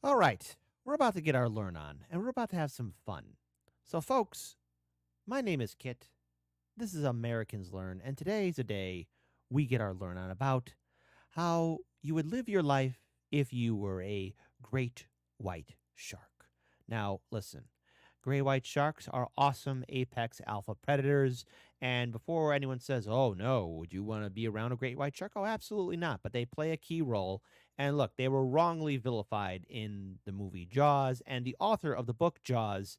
All right, we're about to get our learn on, and we're about to have some fun. So, folks, my name is Kit. This is Americans Learn, and today's a day we get our learn on about how you would live your life if you were a great white shark. Now, listen, gray white sharks are awesome apex alpha predators. And before anyone says, oh no, would you want to be around a great white shark? Oh, absolutely not. But they play a key role. And look, they were wrongly vilified in the movie Jaws. And the author of the book Jaws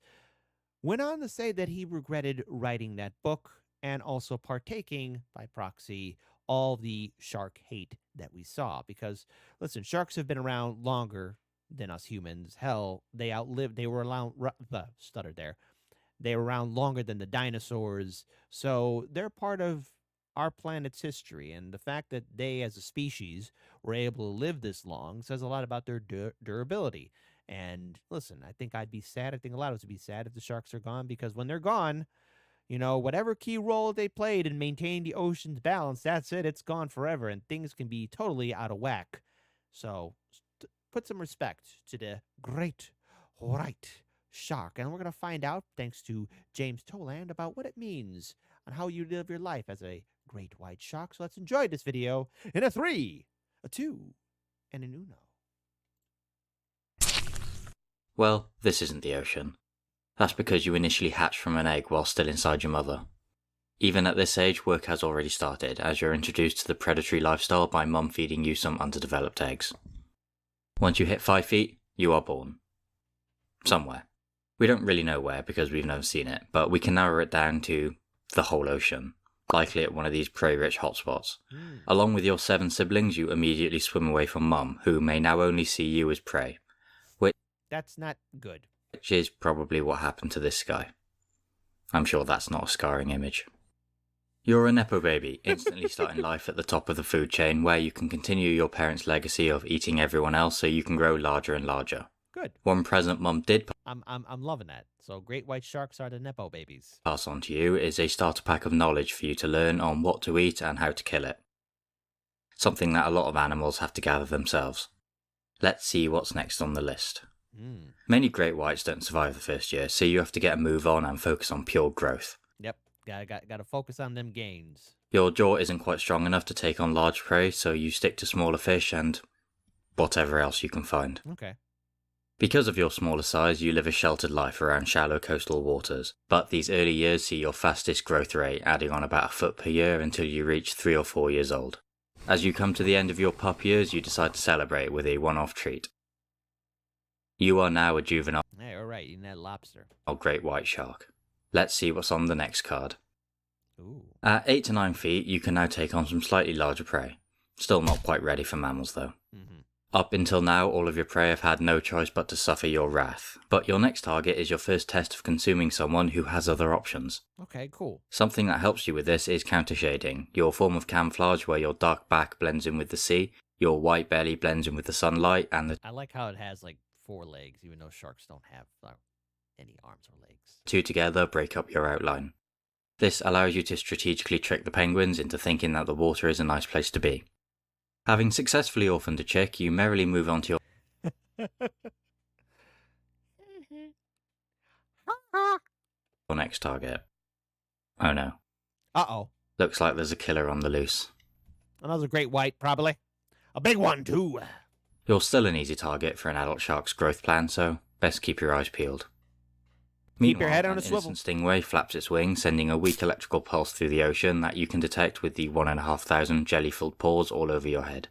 went on to say that he regretted writing that book and also partaking by proxy all the shark hate that we saw. Because, listen, sharks have been around longer than us humans. Hell, they were around, stuttered there. They were around longer than the dinosaurs. So they're part of our planet's history. And the fact that they, as a species, were able to live this long says a lot about their durability. And listen, I think I'd be sad. I think a lot of us would be sad if the sharks are gone because when they're gone, whatever key role they played in maintaining the ocean's balance, that's it. It's gone forever, and things can be totally out of whack. So put some respect to the great white shark. And we're going to find out, thanks to James Toland, about what it means and how you live your life as a great white shark. So let's enjoy this video in a 3, a 2, and an uno. Well, this isn't the ocean. That's because you initially hatched from an egg while still inside your mother. Even at this age, work has already started, as you're introduced to the predatory lifestyle by mum feeding you some underdeveloped eggs. Once you hit 5 feet, you are born. Somewhere. We don't really know where because we've never seen it, but we can narrow it down to the whole ocean, likely at one of these prey-rich hotspots. Along with your 7 siblings, you immediately swim away from mum, who may now only see you as prey. That's not good. Which is probably what happened to this guy. I'm sure that's not a scarring image. You're a Nepo baby, instantly starting life at the top of the food chain, where you can continue your parents' legacy of eating everyone else so you can grow larger and larger. Good. One present mum did I'm loving that. So great white sharks are the Nepo babies. pass on to you is a starter pack of knowledge for you to learn on what to eat and how to kill it. Something that a lot of animals have to gather themselves. Let's see what's next on the list. Many great whites don't survive the first year, so you have to get a move on and focus on pure growth. Yep, gotta focus on them gains. Your jaw isn't quite strong enough to take on large prey, so you stick to smaller fish and whatever else you can find. Okay. Because of your smaller size, you live a sheltered life around shallow coastal waters, but these early years see your fastest growth rate adding on about a foot per year until you reach 3 or 4 years old. As you come to the end of your pup years, you decide to celebrate with a one-off treat. You are now a juvenile Hey, all right, eating that lobster. great white shark. Let's see what's on the next card. Ooh. At 8 to 9 feet, you can now take on some slightly larger prey. Still not quite ready for mammals though. Up until now, all of your prey have had no choice but to suffer your wrath. But your next target is your first test of consuming someone who has other options. Okay, cool. Something that helps you with this is counter-shading, your form of camouflage where your dark back blends in with the sea, your white belly blends in with the sunlight, and I like how it has like 4 legs, even though sharks don't have any arms or legs. two together break up your outline. This allows you to strategically trick the penguins into thinking that the water is a nice place to be. Having successfully orphaned a chick, you merrily move on to your next target. Oh no. Uh-oh. Looks like there's a killer on the loose. Another great white, probably. A big one, too. You're still an easy target for an adult shark's growth plan, so best keep your eyes peeled. Keep your head Meanwhile, on a an swivel. innocent stingray flaps its wings, sending a weak electrical pulse through the ocean that you can detect with the 1,500 jelly-filled paws all over your head.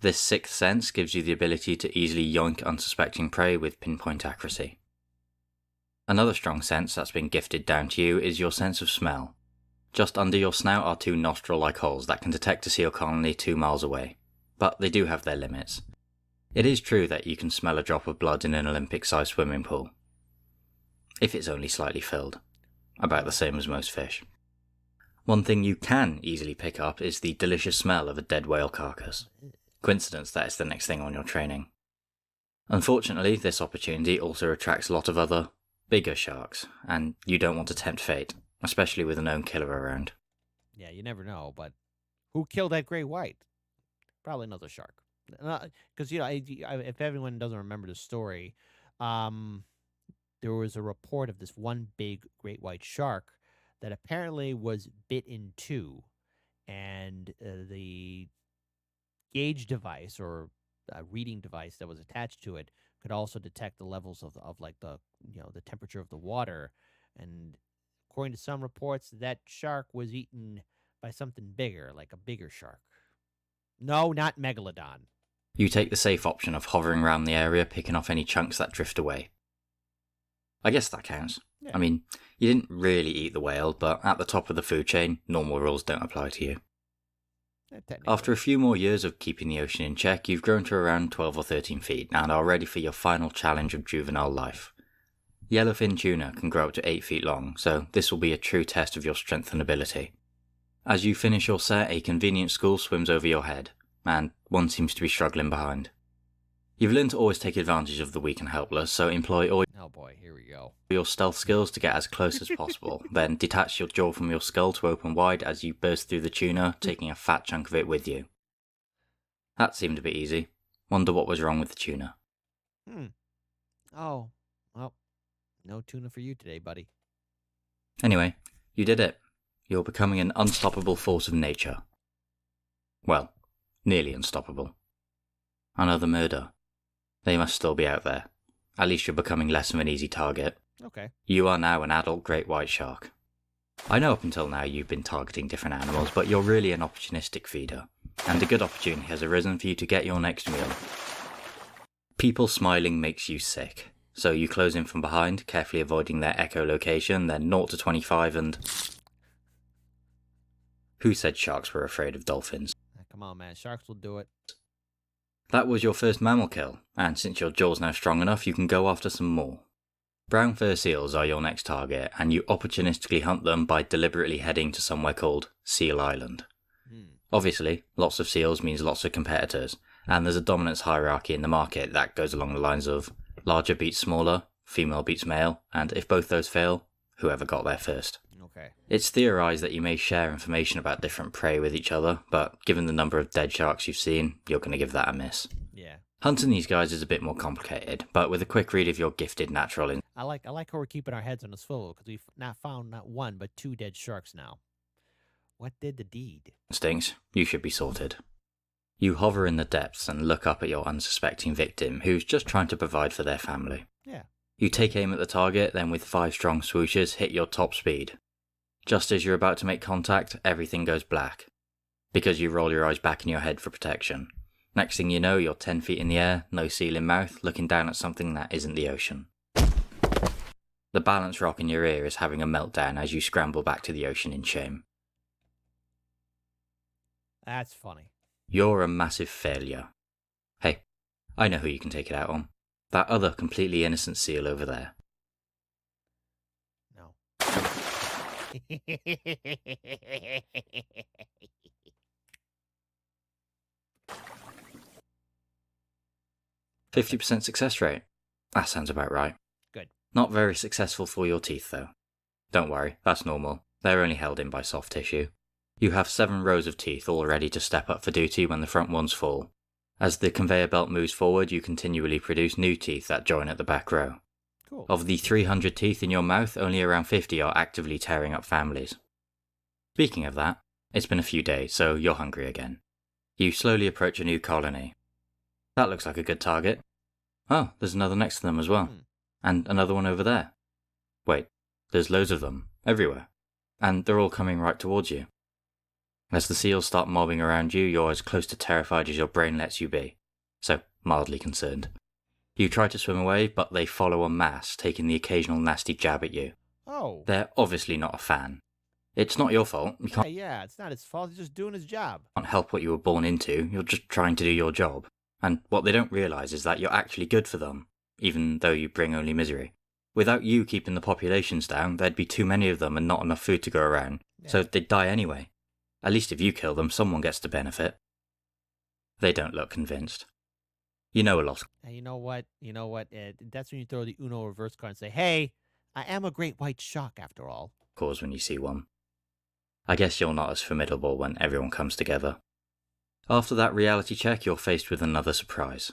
This sixth sense gives you the ability to easily yoink unsuspecting prey with pinpoint accuracy. Another strong sense that's been gifted down to you is your sense of smell. Just under your snout are 2 nostril-like holes that can detect a seal colony 2 miles away, but they do have their limits. It is true that you can smell a drop of blood in an Olympic-sized swimming pool. If it's only slightly filled. About the same as most fish. One thing you can easily pick up is the delicious smell of a dead whale carcass. Coincidence that it's the next thing on your training. Unfortunately, this opportunity also attracts a lot of other, bigger sharks, and you don't want to tempt fate, especially with a known killer around. Yeah, you never know, but who killed that great white? Probably another shark. Because if everyone doesn't remember the story, um, there was a report of this one big great white shark that apparently was bit in two, and the gauge device or reading device that was attached to it could also detect the levels of like the temperature of the water. And according to some reports, that shark was eaten by something bigger, like a bigger shark. No, not megalodon. You take the safe option of hovering around the area, picking off any chunks that drift away. I guess that counts. Yeah. I mean, you didn't really eat the whale, but at the top of the food chain, normal rules don't apply to you. After a few more years of keeping the ocean in check, you've grown to around 12 or 13 feet and are ready for your final challenge of juvenile life. Yellowfin tuna can grow up to 8 feet long, so this will be a true test of your strength and ability. As you finish your set, a convenient school swims over your head, and one seems to be struggling behind. You've learned to always take advantage of the weak and helpless, so employ all Oh boy, here we go. your stealth skills to get as close as possible, then detach your jaw from your skull to open wide as you burst through the tuna, taking a fat chunk of it with you. That seemed a bit easy. Wonder what was wrong with the tuna. Oh, well, no tuna for you today, buddy. Anyway, you did it. You're becoming an unstoppable force of nature. Well, nearly unstoppable. Another murder. They must still be out there. At least you're becoming less of an easy target. Okay. You are now an adult great white shark. I know up until now you've been targeting different animals, but you're really an opportunistic feeder, and a good opportunity has arisen for you to get your next meal. People smiling makes you sick, so you close in from behind, carefully avoiding their echolocation, then 0 to 25 and... Who said sharks were afraid of dolphins? Come on, man. Sharks will do it. That was your first mammal kill, and since your jaw's now strong enough, you can go after some more. Brown fur seals are your next target, and you opportunistically hunt them by deliberately heading to somewhere called Seal Island. Obviously, lots of seals means lots of competitors, and there's a dominance hierarchy in the market that goes along the lines of larger beats smaller, female beats male, and if both those fail, whoever got there first. Okay. It's theorized that you may share information about different prey with each other, but given the number of dead sharks you've seen, you're going to give that a miss. Yeah. Hunting these guys is a bit more complicated, but with a quick read of your gifted natural I like how we're keeping our heads on a swivel because we've not found not one but 2 dead sharks now. What did the deed? instincts, you should be sorted. You hover in the depths and look up at your unsuspecting victim, who's just trying to provide for their family. Yeah. You take aim at the target, then with 5 strong swooshes, hit your top speed. Just as you're about to make contact, everything goes black, because you roll your eyes back in your head for protection. Next thing you know, you're 10 feet in the air, no seal in mouth, looking down at something that isn't the ocean. The balance rock in your ear is having a meltdown as you scramble back to the ocean in shame. That's funny. You're a massive failure. Hey, I know who you can take it out on. That other completely innocent seal over there. No. 50% success rate. That sounds about right. Good. Not very successful for your teeth, though. Don't worry, that's normal. They're only held in by soft tissue. You have 7 rows of teeth all ready to step up for duty when the front ones fall. As the conveyor belt moves forward, you continually produce new teeth that join at the back row. Cool. Of the 300 teeth in your mouth, only around 50 are actively tearing up families. Speaking of that, it's been a few days, so you're hungry again. You slowly approach a new colony. That looks like a good target. Oh, there's another next to them as well. And another one over there. Wait, there's loads of them, everywhere. And they're all coming right towards you. As the seals start mobbing around you, you're as close to terrified as your brain lets you be. So, mildly concerned. You try to swim away, but they follow en masse, taking the occasional nasty jab at you. Oh. They're obviously not a fan. It's not your fault. You can't Yeah, it's not his fault. He's just doing his job. help what you were born into. You're just trying to do your job. And what they don't realise is that you're actually good for them, even though you bring only misery. Without you keeping the populations down, there'd be too many of them and not enough food to go around. Yeah. So they'd die anyway. At least if you kill them, someone gets to benefit. They don't look convinced. You know a lot. And you know what? That's when you throw the Uno reverse card and say, hey, I am a great white shark after all. Cause when you see one. I guess you're not as formidable when everyone comes together. After that reality check, you're faced with another surprise.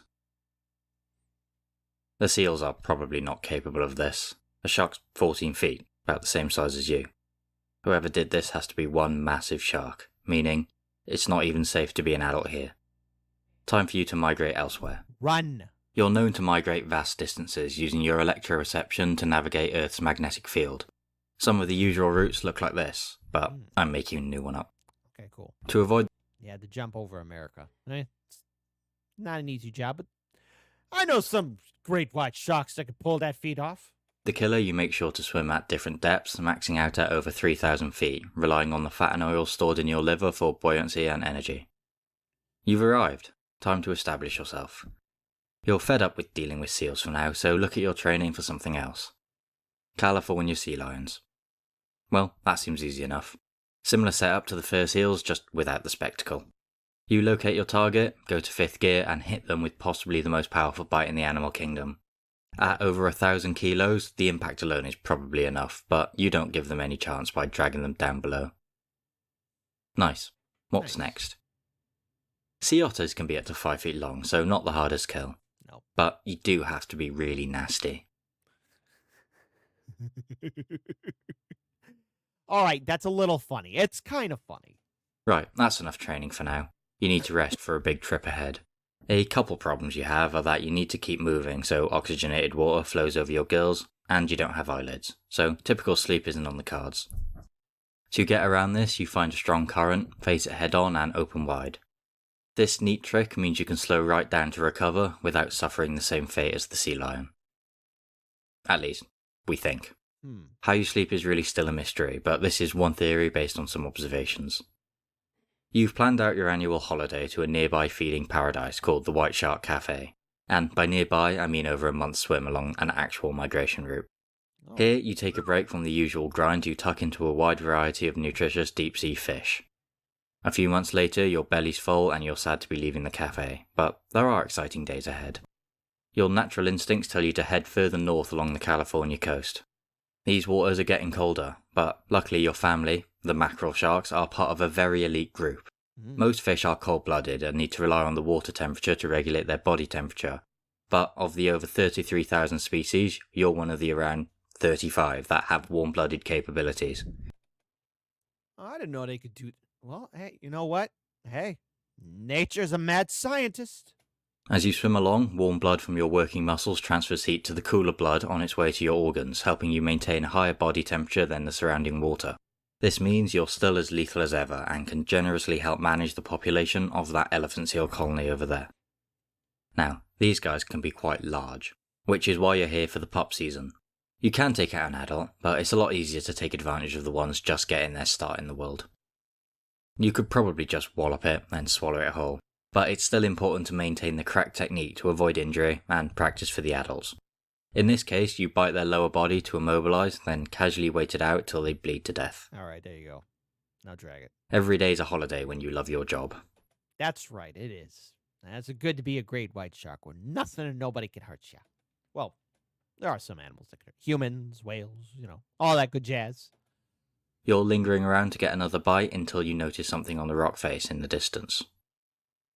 The seals are probably not capable of this. A shark's 14 feet, about the same size as you. Whoever did this has to be one massive shark, meaning it's not even safe to be an adult here. Time for you to migrate elsewhere. Run! You're known to migrate vast distances using your electroreception to navigate Earth's magnetic field. Some of the usual routes look like this, but I'm making a new one up. Okay, cool. To avoid Yeah, to jump over America. It's not an easy job, but I know some great white sharks that could pull that feat off. the killer, you make sure to swim at different depths, maxing out at over 3,000 feet, relying on the fat and oil stored in your liver for buoyancy and energy. You've arrived. Time to establish yourself. You're fed up with dealing with seals for now, so look at your training for something else. California sea lions. Well, that seems easy enough. Similar setup to the fur seals, just without the spectacle. You locate your target, go to 5th gear, and hit them with possibly the most powerful bite in the animal kingdom. At over 1,000 kilos, the impact alone is probably enough, but you don't give them any chance by dragging them down below. Nice. What's next? Sea otters can be up to 5 feet long, so not the hardest kill. No. But you do have to be really nasty. All right, that's a little funny. It's kind of funny. Right, that's enough training for now. You need to rest for a big trip ahead. A couple problems you have are that you need to keep moving, so oxygenated water flows over your gills, and you don't have eyelids, so typical sleep isn't on the cards. To get around this, you find a strong current, face it head on and open wide. This neat trick means you can slow right down to recover without suffering the same fate as the sea lion. At least, we think. How you sleep is really still a mystery, but this is one theory based on some observations. You've planned out your annual holiday to a nearby feeding paradise called the White Shark Cafe, and by nearby I mean over a month's swim along an actual migration route. Oh. Here you take a break from the usual grind you tuck into a wide variety of nutritious deep-sea fish. A few months later your belly's full and you're sad to be leaving the cafe, but there are exciting days ahead. Your natural instincts tell you to head further north along the California coast. These waters are getting colder, but luckily your family, the mackerel sharks, are part of a very elite group. Most fish are cold-blooded and need to rely on the water temperature to regulate their body temperature, but of the over 33,000 species, you're one of the around 35 that have warm-blooded capabilities. I didn't know they could do... Well, hey, you know what? Hey, nature's a mad scientist. As you swim along, warm blood from your working muscles transfers heat to the cooler blood on its way to your organs, helping you maintain a higher body temperature than the surrounding water. This means you're still as lethal as ever and can generously help manage the population of that elephant seal colony over there. Now, these guys can be quite large, which is why you're here for the pup season. You can take out an adult, but it's a lot easier to take advantage of the ones just getting their start in the world. You could probably just wallop it and swallow it whole, but it's still important to maintain the correct technique to avoid injury and practice for the adults. In this case, you bite their lower body to immobilize, then casually wait it out till they bleed to death. Alright, there you go. Now drag it. Every day's a holiday when you love your job. That's right, it is. And it's good to be a great white shark where nothing and nobody can hurt you. Well, there are some animals that can hurt. Humans, whales, all that good jazz. You're lingering around to get another bite until you notice something on the rock face in the distance.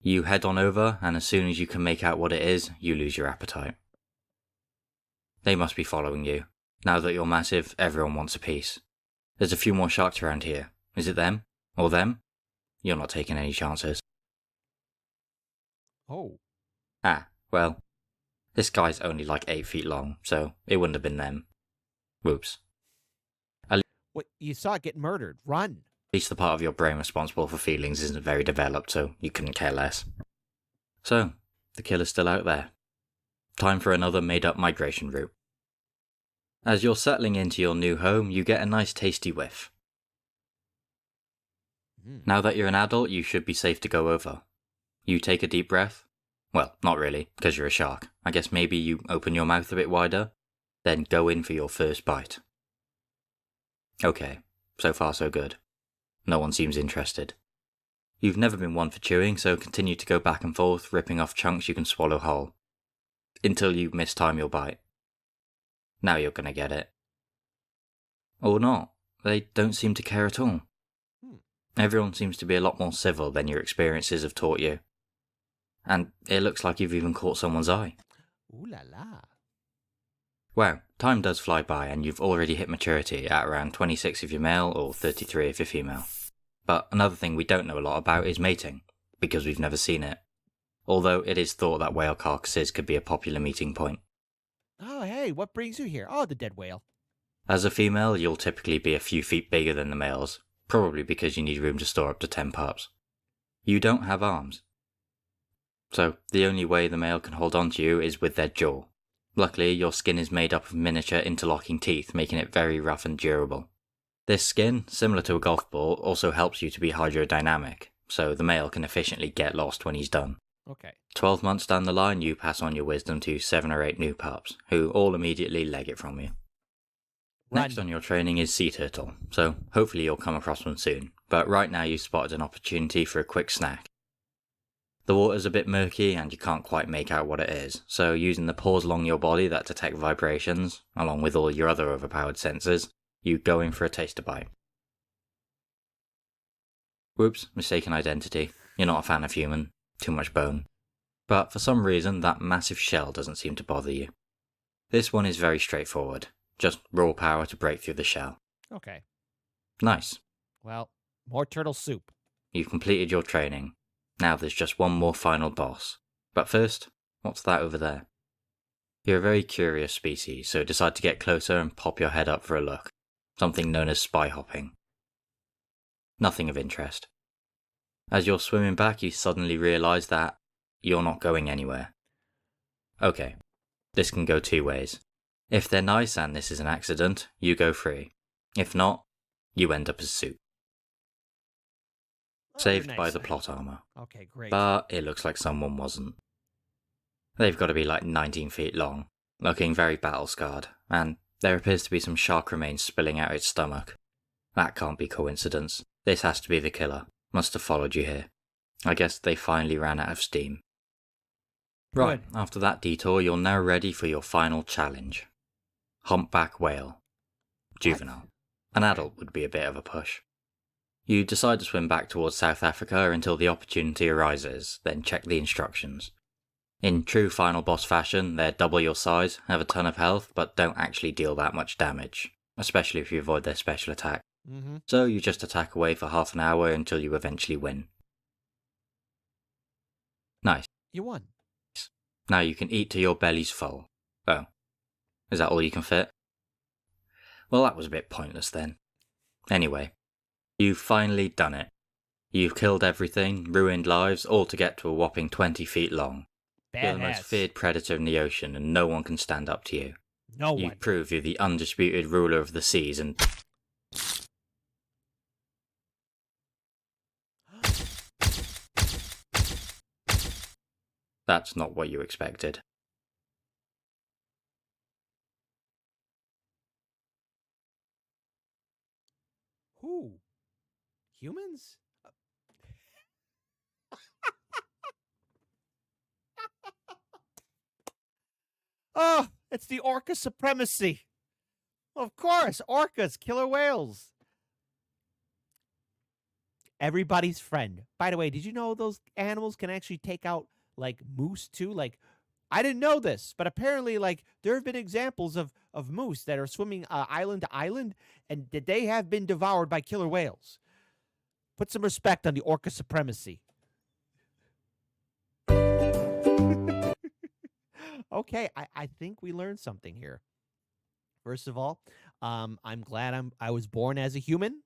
You head on over, and as soon as you can make out what it is, you lose your appetite. They must be following you. Now that you're massive, everyone wants a piece. There's a few more sharks around here. Is it them? Or them? You're not taking any chances. Oh. Well, this guy's only like 8 feet long, so it wouldn't have been them. Whoops. What? You saw it get murdered. Run. At least the part of your brain responsible for feelings isn't very developed, so you couldn't care less. So, the killer's still out there. Time for another made-up migration route. As you're settling into your new home, you get a nice tasty whiff. Now that you're an adult, you should be safe to go over. You take a deep breath. Well, not really, because you're a shark. I guess maybe you open your mouth a bit wider, then go in for your first bite. Okay, so far so good. No one seems interested. You've never been one for chewing, so continue to go back and forth, ripping off chunks you can swallow whole. Until you mistime your bite. Now you're gonna get it. Or not. They don't seem to care at all. Everyone seems to be a lot more civil than your experiences have taught you. And it looks like you've even caught someone's eye. Ooh la la. Wow, time does fly by and you've already hit maturity at around 26 if you're male or 33 if you're female. But another thing we don't know a lot about is mating, because we've never seen it. Although it is thought that whale carcasses could be a popular meeting point. Oh, hey, what brings you here? Oh, the dead whale. As a female, you'll typically be a few feet bigger than the males, probably because you need room to store up to 10 pups. You don't have arms. So the only way the male can hold on to you is with their jaw. Luckily, your skin is made up of miniature interlocking teeth, making it very rough and durable. This skin, similar to a golf ball, also helps you to be hydrodynamic, so the male can efficiently get lost when he's done. Okay. 12 months down the line, you pass on your wisdom to 7 or 8 new pups, who all immediately leg it from you. Run. Next on your training is sea turtle, so hopefully you'll come across one soon, but right now you've spotted an opportunity for a quick snack. The water's a bit murky and you can't quite make out what it is, so using the pores along your body that detect vibrations, along with all your other overpowered senses, you go in for a taster bite. Whoops, mistaken identity. You're not a fan of human. Too much bone. But for some reason, that massive shell doesn't seem to bother you. This one is very straightforward. Just raw power to break through the shell. Okay. Nice. Well, more turtle soup. You've completed your training. Now there's just one more final boss. But first, what's that over there? You're a very curious species, so decide to get closer and pop your head up for a look. Something known as spy hopping. Nothing of interest. As you're swimming back, you suddenly realise that you're not going anywhere. Okay, this can go two ways. If they're nice and this is an accident, you go free. If not, you end up as soup. Saved by the plot armor. Okay, great. But it looks like someone wasn't. They've got to be like 19 feet long, looking very battle-scarred, and there appears to be some shark remains spilling out its stomach. That can't be coincidence. This has to be the killer. Must have followed you here. I guess they finally ran out of steam. Right, after that detour, you're now ready for your final challenge. Humpback whale. Juvenile. An adult would be a bit of a push. You decide to swim back towards South Africa until the opportunity arises, then check the instructions. In true final boss fashion, they're double your size, have a ton of health, but don't actually deal that much damage, especially if you avoid their special attack. So you just attack away for half an hour until you eventually win. Nice. You won. Now you can eat to your belly's full. Oh, is that all you can fit? Well, that was a bit pointless then. Anyway, you've finally done it. You've killed everything, ruined lives, all to get to a whopping 20 feet long. You're the most feared predator in the ocean and no one can stand up to you. No one. You prove you're the undisputed ruler of the seas and... That's not what you expected. Who? Humans? Oh, it's the orca supremacy. Of course, orcas, killer whales. Everybody's friend. By the way, did you know those animals can actually take out like moose too? Like, I didn't know this, but apparently, like, there have been examples of moose that are swimming island to island, and that they have been devoured by killer whales. Put some respect on the orca supremacy. Okay, I think we learned something here. First of all, I'm glad I was born as a human.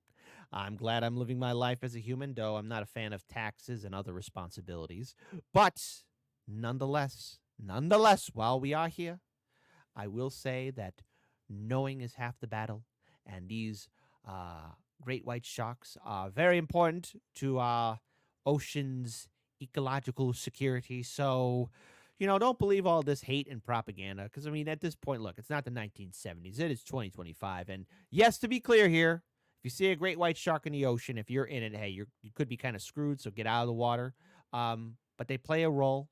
I'm glad I'm living my life as a human, though I'm not a fan of taxes and other responsibilities. But nonetheless, while we are here, I will say that knowing is half the battle, and these great white sharks are very important to our ocean's ecological security. So, don't believe all this hate and propaganda, because, I mean, at this point, look, it's not the 1970s. It is 2025. And yes, to be clear here, if you see a great white shark in the ocean, if you're in it, hey, you could be kind of screwed, so get out of the water. But they play a role.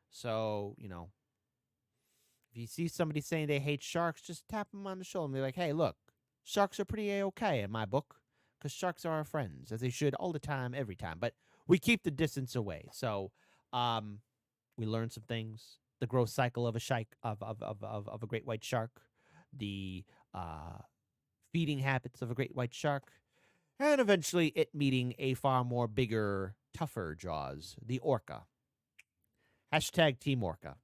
So, if you see somebody saying they hate sharks, just tap them on the shoulder and be like, hey, look, sharks are pretty A-okay in my book. because sharks are our friends, as they should all the time, every time. But we keep the distance away. So we learn some things. The growth cycle of a of a great white shark, the feeding habits of a great white shark, and eventually it meeting a far more bigger, tougher Jaws, the orca. Hashtag Team Orca.